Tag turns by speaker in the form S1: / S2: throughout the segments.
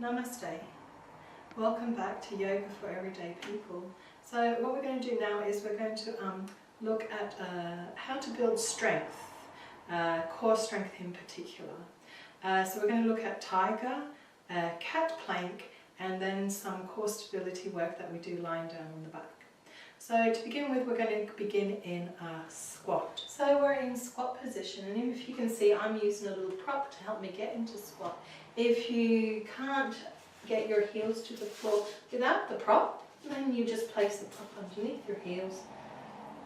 S1: Namaste. Welcome back to Yoga for Everyday People. So what we're going to do now is we're going to look at how to build strength, core strength in particular. So we're going to look at tiger, cat plank, and then some core stability work that we do lying down on the back. So to begin with, we're going to begin in a squat. So we're in squat position, and if you can see, I'm using a little prop to help me get into squat. If you can't get your heels to the floor without the prop, then you just place the prop underneath your heels,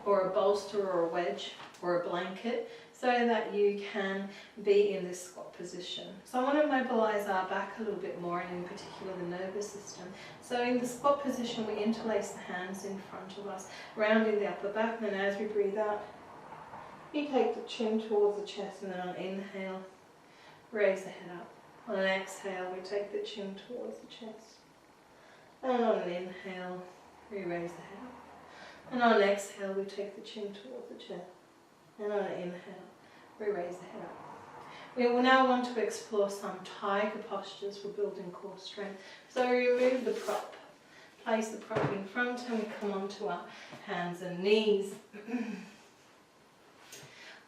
S1: or a bolster or a wedge or a blanket, so that you can be in this squat position. So I want to mobilize our back a little bit more, and in particular the nervous system. So in the squat position, we interlace the hands in front of us, rounding the upper back, and then as we breathe out, you take the chin towards the chest, and then on inhale, raise the head up. On an exhale, we take the chin towards the chest. And on an inhale, we raise the head up. And on an exhale, we take the chin towards the chest. And on an inhale, we raise the head up. We will now want to explore some tiger postures for building core strength. So we remove the prop, place the prop in front, and we come onto our hands and knees.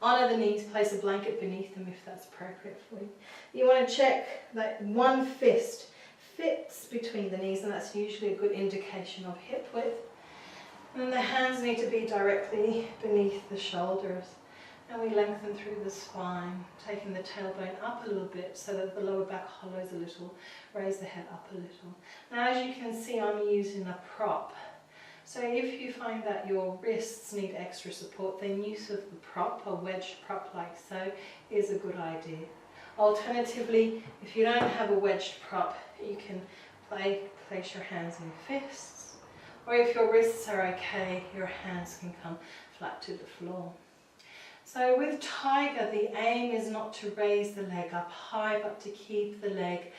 S1: Honour the knees, place a blanket beneath them if that's appropriate for you. You want to check that one fist fits between the knees, and that's usually a good indication of hip width. And then the hands need to be directly beneath the shoulders. And we lengthen through the spine, taking the tailbone up a little bit so that the lower back hollows a little. Raise the head up a little. Now as you can see, I'm using a prop. So if you find that your wrists need extra support, then use of the prop, a wedged prop like so, is a good idea. Alternatively, if you don't have a wedged prop, you can place your hands in fists. Or if your wrists are okay, your hands can come flat to the floor. So with tiger, the aim is not to raise the leg up high, but to keep the leg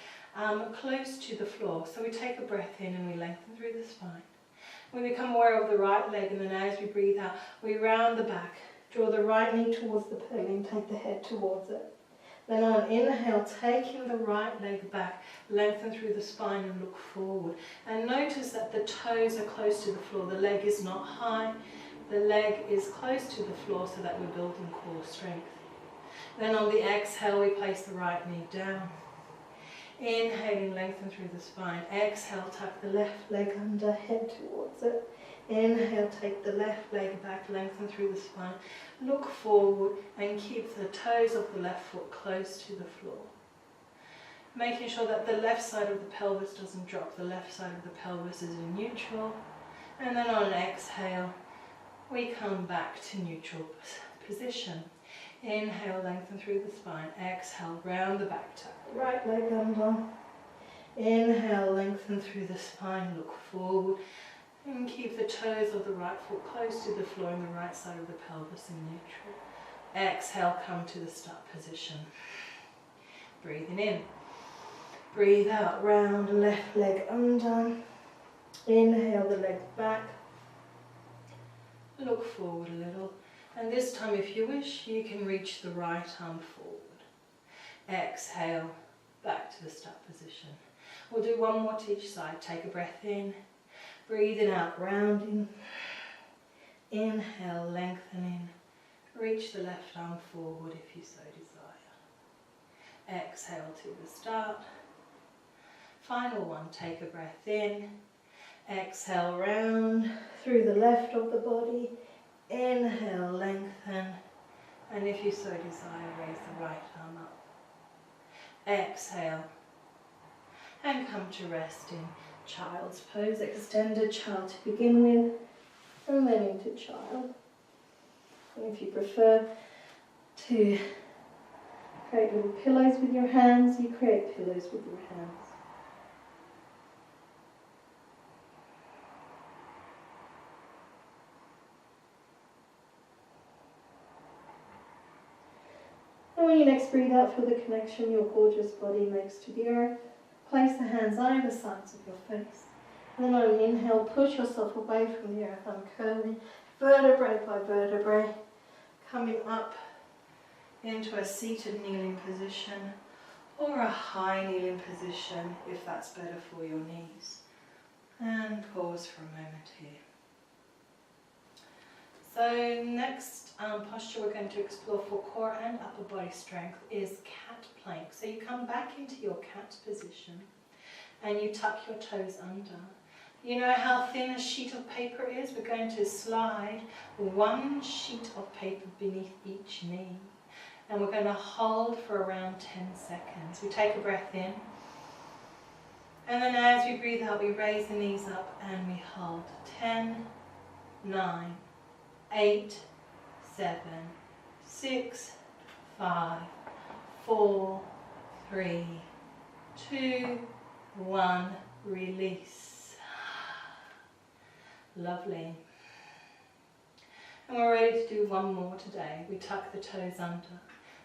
S1: close to the floor. So we take a breath in and we lengthen through the spine. We become aware of the right leg, and then as we breathe out, we round the back, draw the right knee towards the pillow and take the head towards it. Then on inhale, taking the right leg back, lengthen through the spine and look forward. And notice that the toes are close to the floor, the leg is not high, the leg is close to the floor so that we're building core strength. Then on the exhale, we place the right knee down. Inhaling, lengthen through the spine. Exhale, tuck the left leg under, head towards it. Inhale, take the left leg back, lengthen through the spine. Look forward and keep the toes of the left foot close to the floor. Making sure that the left side of the pelvis doesn't drop. The left side of the pelvis is in neutral. And then on an exhale, we come back to neutral position. Inhale, lengthen through the spine. Exhale, round the back, tuck the right leg under. Inhale, lengthen through the spine, look forward. And keep the toes of the right foot close to the floor and the right side of the pelvis in neutral. Exhale, come to the start position. Breathing in. Breathe out, round left leg under. Inhale the leg back. Look forward a little. And this time, if you wish, you can reach the right arm forward. Exhale, back to the start position. We'll do one more to each side. Take a breath in. Breathing out, rounding. Inhale, lengthening. Reach the left arm forward if you so desire. Exhale to the start. Final one, take a breath in. Exhale, round through the left of the body. Inhale, lengthen. And if you so desire, raise the right arm up. Exhale. And come to rest in child's pose, extended child to begin with, and then into child. And if you prefer to create little pillows with your hands, you create pillows with your hands. And when you next breathe out, feel the connection your gorgeous body makes to the earth. Place the hands on the sides of your face. And then on an inhale, push yourself away from the earth, uncurling vertebrae by vertebrae, coming up into a seated kneeling position, or a high kneeling position if that's better for your knees. And pause for a moment here. So next posture we're going to explore for core and upper body strength is cat plank. So you come back into your cat position and you tuck your toes under. You know how thin a sheet of paper is? We're going to slide one sheet of paper beneath each knee. And we're going to hold for around 10 seconds. We take a breath in. And then as we breathe out, we raise the knees up and we hold. 10, 9, 8, 7, 6, 5, 4, 3, 2, 1. Release. Lovely. And we're ready to do one more today. We tuck the toes under.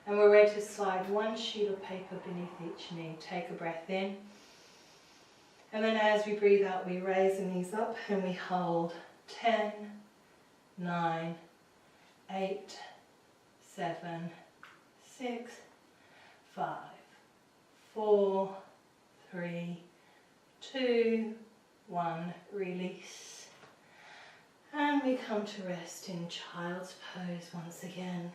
S1: And we're ready to slide one sheet of paper beneath each knee. Take a breath in. And then as we breathe out, we raise the knees up and we hold. 10, 9, 8, 7, 6, 5, 4, 3, 2, 1. Release. And we come to rest in child's pose once again.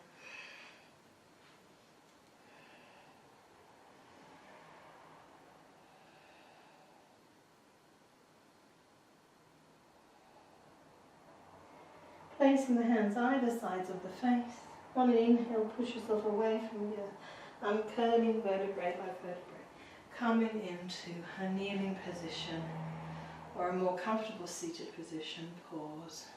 S1: Placing the hands either sides of the face. On an inhale, push yourself away from your curling vertebrae by vertebrae. Coming into a kneeling position or a more comfortable seated position. Pause.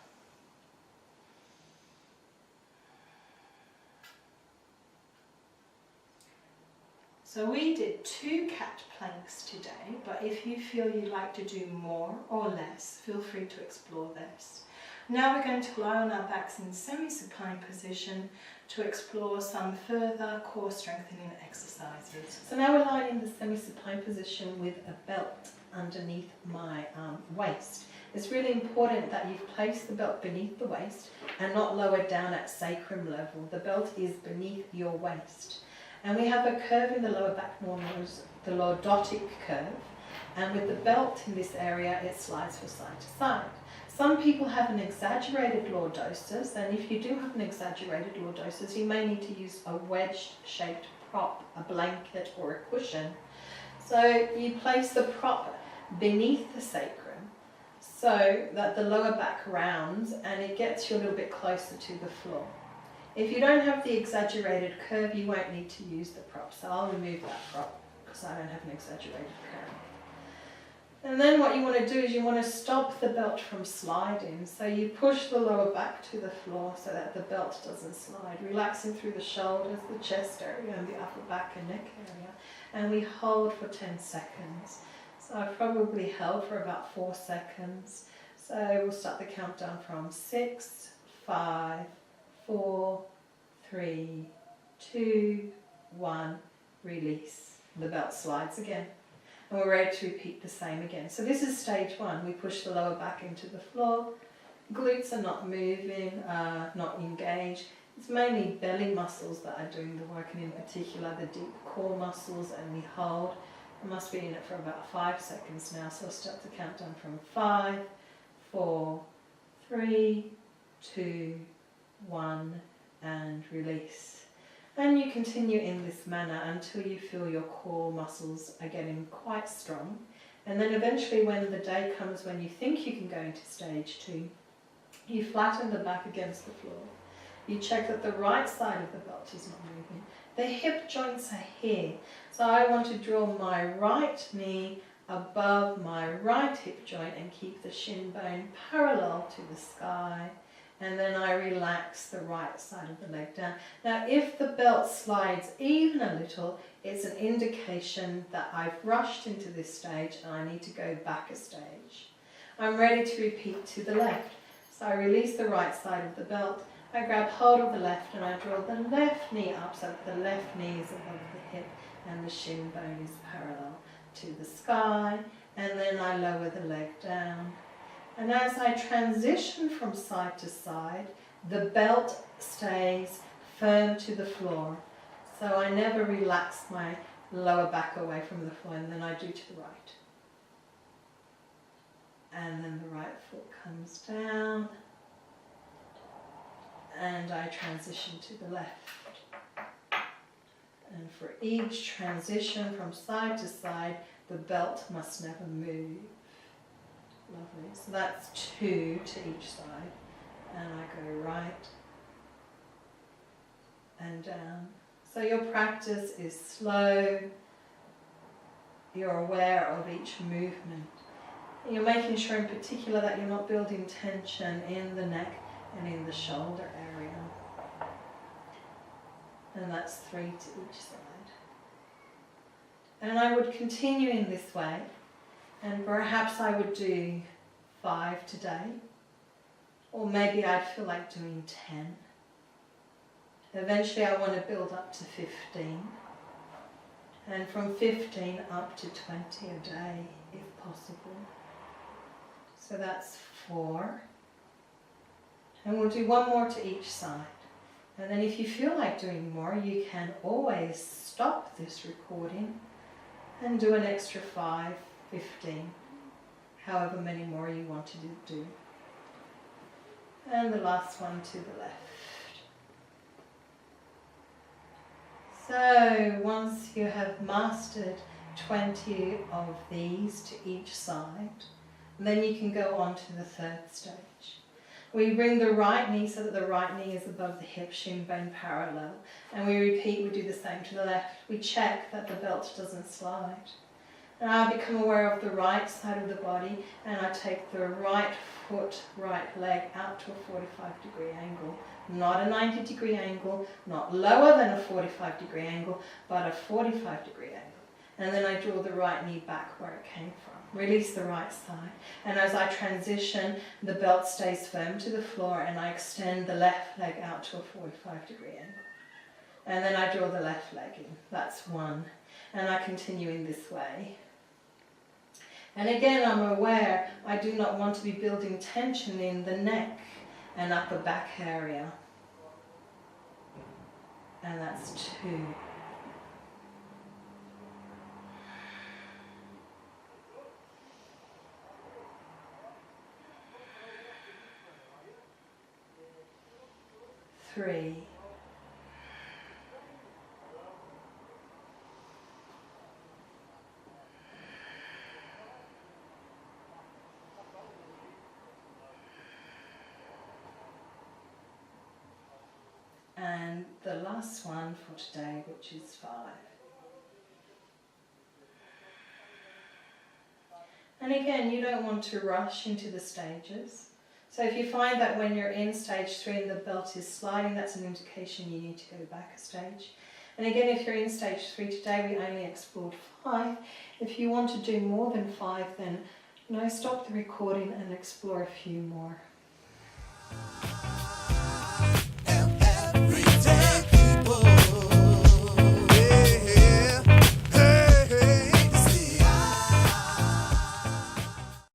S1: So we did 2 cat planks today, but if you feel you'd like to do more or less, feel free to explore this. Now we're going to lie on our backs in semi-supine position to explore some further core strengthening exercises. So now we're lying in the semi-supine position with a belt underneath my waist. It's really important that you've placed the belt beneath the waist and not lower down at sacrum level. The belt is beneath your waist. And we have a curve in the lower back known as the lordotic curve. And with the belt in this area, it slides from side to side. Some people have an exaggerated lordosis, and if you do have an exaggerated lordosis, you may need to use a wedge-shaped prop, a blanket or a cushion. So you place the prop beneath the sacrum so that the lower back rounds and it gets you a little bit closer to the floor. If you don't have the exaggerated curve, you won't need to use the prop. So I'll remove that prop because I don't have an exaggerated curve. And then what you want to do is you want to stop the belt from sliding. So you push the lower back to the floor so that the belt doesn't slide, relaxing through the shoulders, the chest area and the upper back and neck area. And we hold for 10 seconds. So I've probably held for about 4 seconds. So we'll start the countdown from 6, 5, 4, 3, 2, 1, release. The belt slides again. And we're ready to repeat the same again. So this is stage 1. We push the lower back into the floor. Glutes are not moving, not engaged. It's mainly belly muscles that are doing the work, and in particular the deep core muscles, and we hold. I must be in it for about 5 seconds now, so I'll start the countdown from 5, 4, 3, 2, 1, and release. And you continue in this manner until you feel your core muscles are getting quite strong. And then eventually when the day comes when you think you can go into stage 2, you flatten the back against the floor. You check that the right side of the belt is not moving. The hip joints are here. So I want to draw my right knee above my right hip joint and keep the shin bone parallel to the sky. And then I relax the right side of the leg down. Now if the belt slides even a little, it's an indication that I've rushed into this stage and I need to go back a stage. I'm ready to repeat to the left. So I release the right side of the belt, I grab hold of the left and I draw the left knee up so that the left knee is above the hip and the shin bone is parallel to the sky, and then I lower the leg down. And as I transition from side to side, the belt stays firm to the floor. So I never relax my lower back away from the floor, and then I do to the right. And then the right foot comes down, and I transition to the left. And for each transition from side to side, the belt must never move. Lovely. So that's 2 to each side. And I go right and down. So your practice is slow. You're aware of each movement. You're making sure in particular that you're not building tension in the neck and in the shoulder area. And that's 3 to each side. And I would continue in this way, and perhaps I would do 5 today, or maybe I'd feel like doing 10. Eventually I want to build up to 15, and from 15 up to 20 a day if possible. So that's 4, and we'll do 1 more to each side. And then if you feel like doing more, you can always stop this recording and do an extra 5, 15, however many more you want to do. And the last one to the left. So once you have mastered 20 of these to each side, then you can go on to the 3rd stage. We bring the right knee so that the right knee is above the hip, shin bone parallel. And we repeat, we do the same to the left. We check that the belt doesn't slide. And I become aware of the right side of the body, and I take the right foot, right leg out to a 45-degree angle. Not a 90-degree angle, not lower than a 45-degree angle, but a 45-degree angle. And then I draw the right knee back where it came from. Release the right side. And as I transition, the belt stays firm to the floor, and I extend the left leg out to a 45-degree angle. And then I draw the left leg in. That's 1. And I continue in this way. And again, I'm aware I do not want to be building tension in the neck and upper back area. And that's 2. Three. And the last one for today, which is 5. And again, you don't want to rush into the stages. So if you find that when you're in stage 3 and the belt is sliding, that's an indication you need to go back a stage. And again, if you're in stage 3 today, we only explored 5. If you want to do more than 5, then stop the recording and explore a few more.